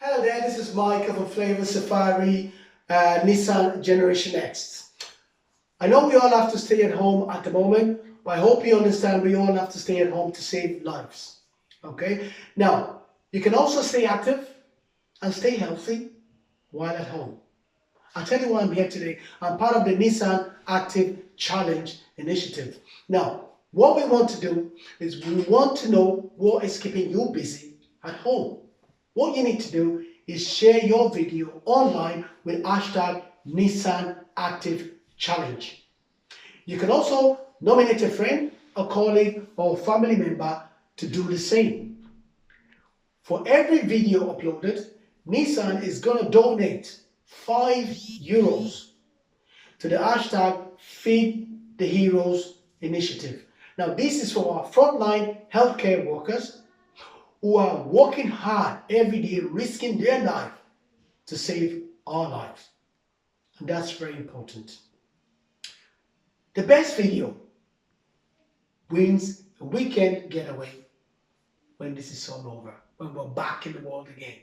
Hello there, this is Mike from Flavour Safari, Nissan Generation X. I know we all have to stay at home at the moment, but I hope you understand we all have to stay at home to save lives. Okay? Now, you can also stay active and stay healthy while at home. I'll tell you why I'm here today. I'm part of the Nissan Active Challenge initiative. Now, what we want to do is we want to know what is keeping you busy at home. What you need to do is share your video online with hashtag Nissan Active Challenge. You can also nominate a friend, a colleague, or family member to do the same. For every video uploaded, Nissan is going to donate €5 to the hashtag Feed the Heroes initiative. Now, this is for our frontline healthcare workers who are working hard every day, risking their life to save our lives. And that's very important. The best video wins a weekend getaway when this is all over, when we're back in the world again.